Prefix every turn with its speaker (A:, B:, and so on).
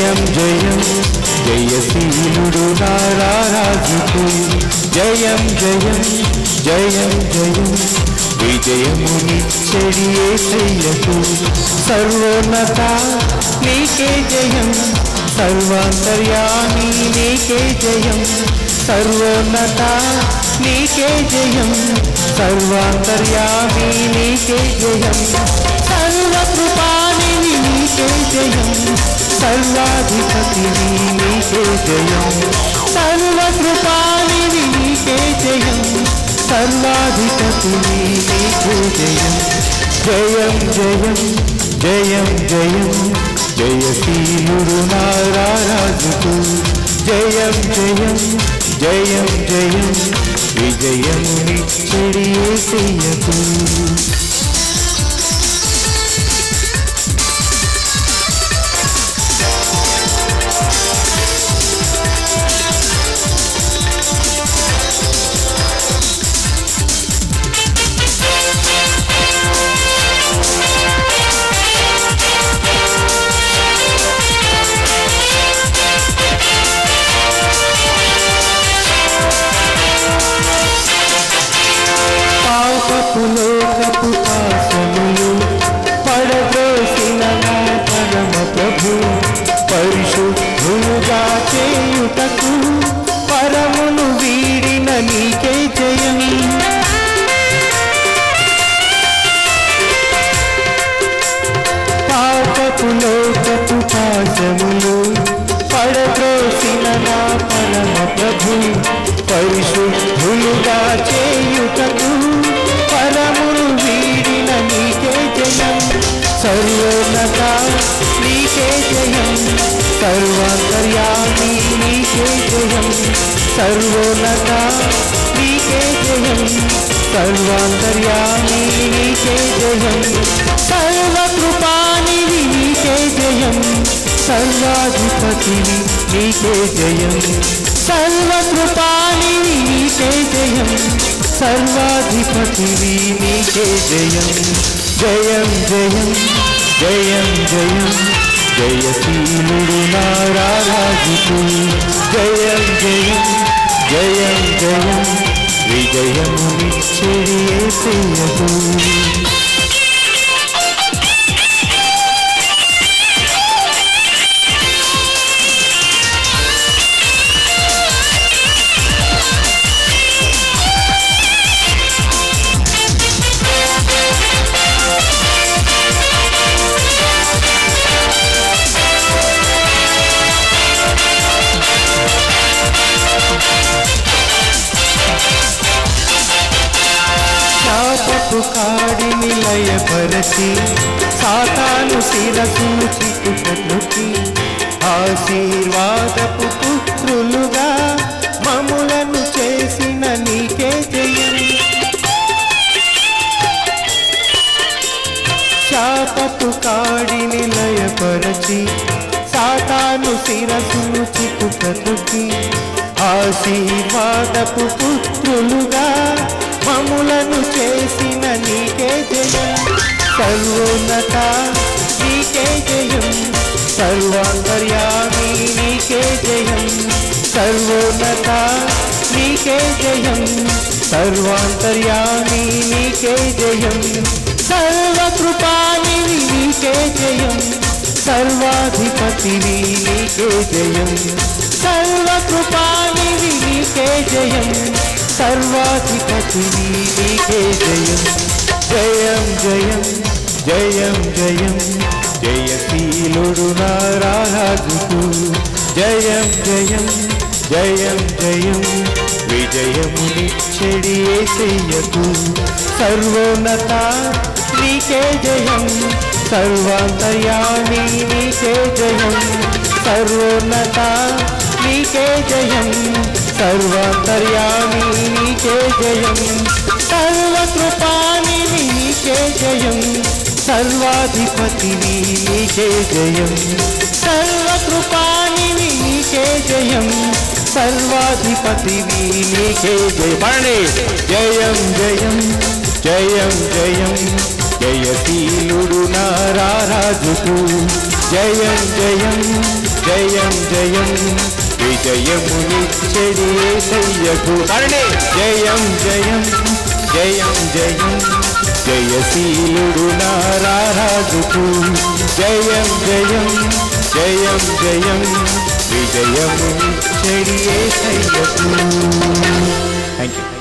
A: జయం జయం జయశీలుడు నారాజుకు జయం జయం జయం జయం విజయమునిచ్చెడి యేసయ్యకు సర్వోన్నత నీకే జయం సర్వాంతర్యామి నీకే జయం సర్వోన్నత నీకే జయం సర్వాంతర్యామి నీకే జయం సర్వకృపానిధి నీకే జయం సర్వాధిపతివి నీకే జయం సర్వకృపానిధి నీకే జయం సర్వాధిపతివి నీకే జయం జయం జయం జయం జయం జయశీలుడు నారాజుకు జయం జయం జయం జయం విజయమునిచ్చెడి యేసయ్యకు లోకపు పాశములు పడదోసిన నా పరమ ప్రభు పరిశుద్ధులుగా చేయుటకు పరమును వీడిన నీకే జయం పాపపు లోకపు పాశములు పడదోసిన నా పరమ ప్రభు పరిశుద్ధులుగా చేయుటకు పరమును వీడిన నీకే జయం సర్వోన్నత నీకే జయం సర్వాంతర్యామి నీకే జయం సర్వోన్నత నీకే జయం సర్వాంతర్యామి నీకే జయం సర్వకృపానిధి నీకే జయం సర్వాధిపతివి నీకే జయం సర్వకృపానిధి నీకే జయం సర్వాధిపతివి నీకే జయం జయం జయం జయం జయం జయశీలుడు నారాజుకు జయం జయం జయం జయం విజయమునిచ్చెడి యేసయ్యకు శాపపు కాడిని లయపరచి సాతాను శిరస్సును చిక్కుటకి ఆశీర్వాదపు పుత్రులుగా మమ్ములను చేసిన నీకే జయం శాపపు కాడిని లయపరచి సాతాను శిరస్సును చిక్కుటకి ఆశీర్వాదపు పుత్రులుగా మమ్ములను చేసిన నీకే జయం సర్వోన్నత నీకే జయం సర్వాంతర్యామి నీకే జయం సర్వోన్నత నీకే జయం సర్వాంతర్యామి నీకే జయం సర్వకృపానిధి నీకే జయం సర్వాధిపతివి నీకే జయం సర్వకృపానిధి నీకే జయం సర్వాధిపతివి నీకే జయం జయం జయం జయం జయం జయశీలుడు నారాజుకు జయం జయం జయం జయం విజయమునిచ్చెడి యేసయ్యకు సర్వోన్నత నీకే జయం సర్వాంతర్యామి నీకే జయం సర్వోన్నత నీకే జయం సర్వాంతర్యామి నీకే జయం సర్వకృపానిధి నీకే జయం సర్వాధిపతివి నీకే జయం సర్వకృపానిధి నీకే జయం సర్వాధిపతివి నీకే జయపడి జయం జయం జయం జయం జయశీలుడు నారాజుకు జయం జయం జయం జయం విజయమునిచ్చెడి యేసయ్యకు పాడండి జయం జయం జయం జయం జయశీలుడు నా రారాజుకు జయం జయం జయం జయం విజయమునిచ్చెడి యేసయ్యకు థాంక్యూ